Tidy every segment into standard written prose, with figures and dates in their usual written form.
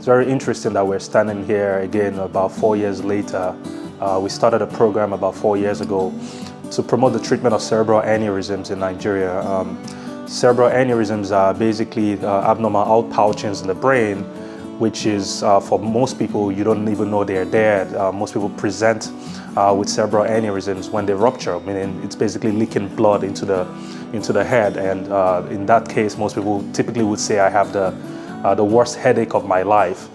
It's very interesting that we're standing here again about 4 years later. We started a program about 4 years ago to promote the treatment of cerebral aneurysms in Nigeria. Cerebral aneurysms are basically abnormal outpouchings in the brain, which is, for most people, you don't even know they're there. Most people present with cerebral aneurysms when they rupture, meaning it's basically leaking blood into the head. And in that case, most people typically would say, I have the worst headache of my life.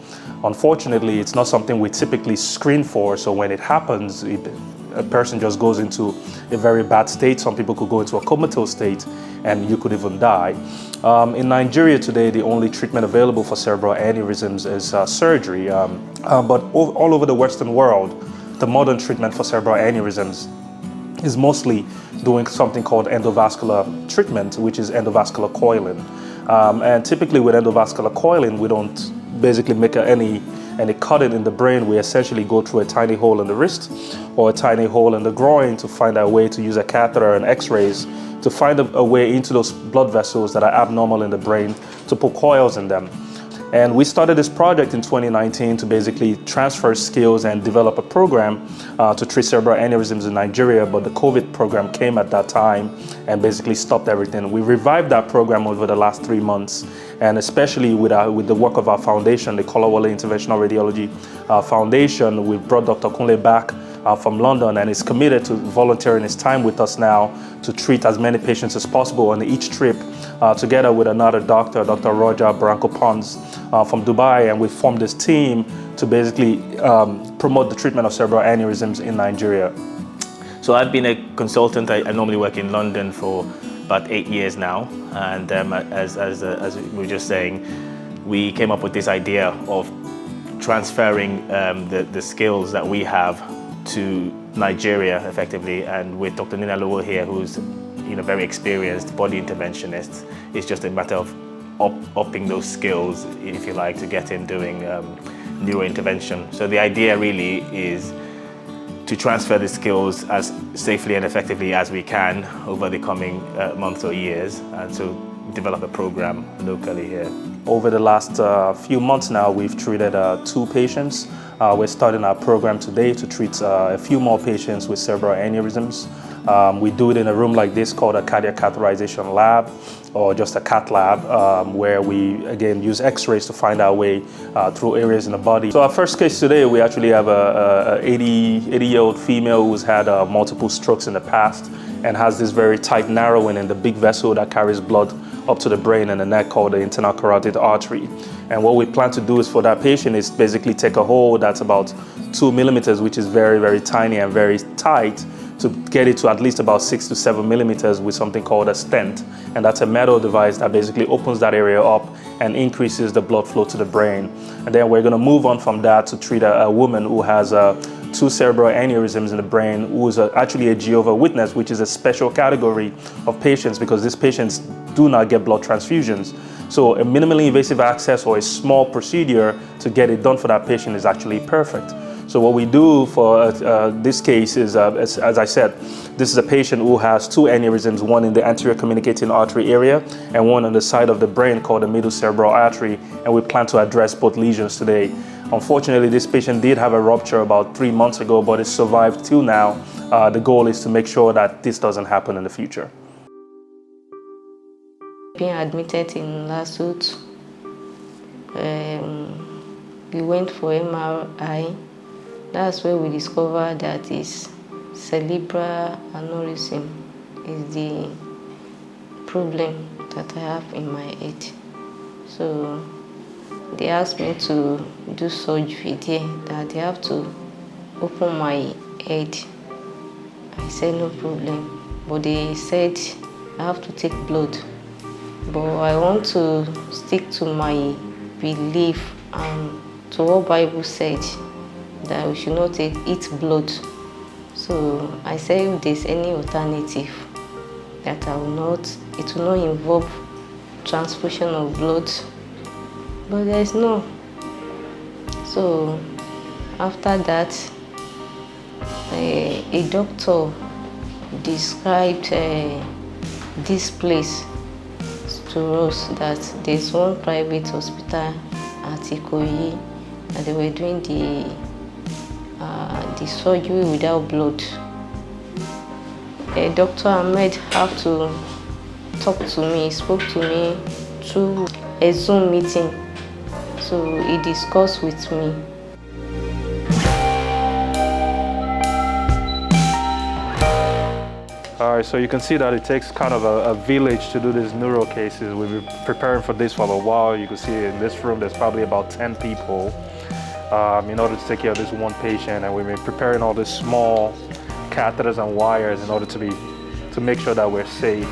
Unfortunately, it's not something we typically screen for, so when it happens, a person just goes into a very bad state. Some people could go into a comatose state, and you could even die. In Nigeria today, the only treatment available for cerebral aneurysms is surgery. But all over the Western world, the modern treatment for cerebral aneurysms is mostly doing something called endovascular treatment, which is endovascular coiling. And typically with endovascular coiling, we don't basically make any cutting in the brain. We essentially go through a tiny hole in the wrist or a tiny hole in the groin to find a way to use a catheter and x-rays to find a way into those blood vessels that are abnormal in the brain to put coils in them. And we started this project in 2019 to basically transfer skills and develop a program to treat cerebral aneurysms in Nigeria, but the COVID program came at that time and basically stopped everything. We revived that program over the last 3 months, and especially with the work of our foundation, the Kolawole Interventional Radiology Foundation. We brought Dr. Kunle back from London, and is committed to volunteering his time with us now to treat as many patients as possible on each trip, together with another doctor, Dr. Roger Barranco from Dubai, and we formed this team to basically promote the treatment of cerebral aneurysms in Nigeria. So I've been a consultant. I normally work in London for about 8 years now, and as we were just saying, we came up with this idea of transferring the skills that we have to Nigeria effectively, and with Dr. Ninalowo here, who's very experienced body interventionist, it's just a matter of upping those skills, if you like, to get him doing neurointervention. So the idea really is to transfer the skills as safely and effectively as we can over the coming months or years, and so develop a program locally here. Over the last few months now, we've treated 2 patients. We're starting our program today to treat a few more patients with cerebral aneurysms. We do it in a room like this called a cardiac catheterization lab, or just a cath lab, where we again use x-rays to find our way through areas in the body. So our first case today, we actually have a 80-year-old female who's had multiple strokes in the past and has this very tight narrowing in the big vessel that carries blood up to the brain and the neck, called the internal carotid artery. And what we plan to do is for that patient is basically take a hole that's about 2 millimeters, which is very, very tiny and very tight, to get it to at least about 6 to 7 millimeters with something called a stent. And that's a metal device that basically opens that area up and increases the blood flow to the brain. And then we're gonna move on from that to treat a woman who has 2 cerebral aneurysms in the brain, who is actually a Jehovah's Witness, which is a special category of patients because these patients do not get blood transfusions. So a minimally invasive access or a small procedure to get it done for that patient is actually perfect. So what we do for this case is, as I said, this is a patient who has 2 aneurysms, one in the anterior communicating artery area and one on the side of the brain called the middle cerebral artery, and we plan to address both lesions today. Unfortunately, this patient did have a rupture about 3 months ago, but it survived till now. The goal is to make sure that this doesn't happen in the future. Being admitted in last week, we went for MRI. That's where we discovered that is cerebral aneurysm is the problem that I have in my head. So they asked me to do surgery there, that they have to open my head. I said no problem, but they said I have to take blood. But I want to stick to my belief and to what Bible said, that we should not eat blood. So I said if there's any alternative, that it will not involve transfusion of blood, but there's no. So after that, a doctor described this place to us, that there's one private hospital at Ikoyi, and they were doing the surgery without blood. Dr. Hammed had to talk to me, he spoke to me through a Zoom meeting. So he discussed with me. All right, so you can see that it takes kind of a village to do these neuro cases. We've been preparing for this for a while. You can see in this room, there's probably about 10 people in order to take care of this one patient. And we've been preparing all these small catheters and wires in order to make sure that we're safe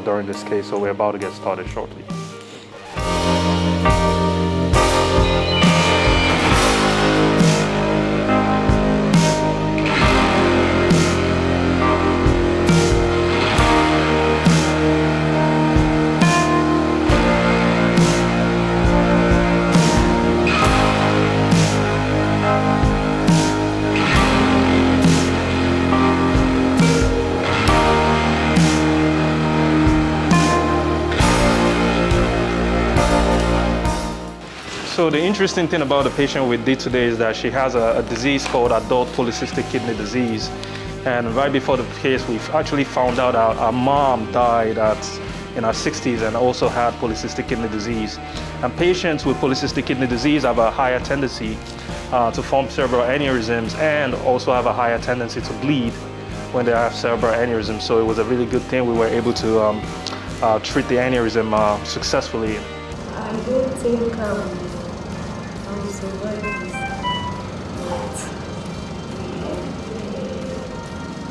during this case. So we're about to get started shortly. So the interesting thing about the patient we did today is that she has a disease called adult polycystic kidney disease. And right before the case, we actually found out our mom died in her 60s and also had polycystic kidney disease. And patients with polycystic kidney disease have a higher tendency to form cerebral aneurysms and also have a higher tendency to bleed when they have cerebral aneurysms. So it was a really good thing we were able to treat the aneurysm successfully. I don't think I will survive this,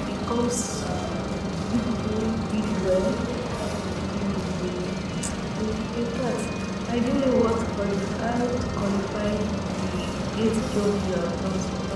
because people did well. In fact, I don't know what to qualify the great job you have done.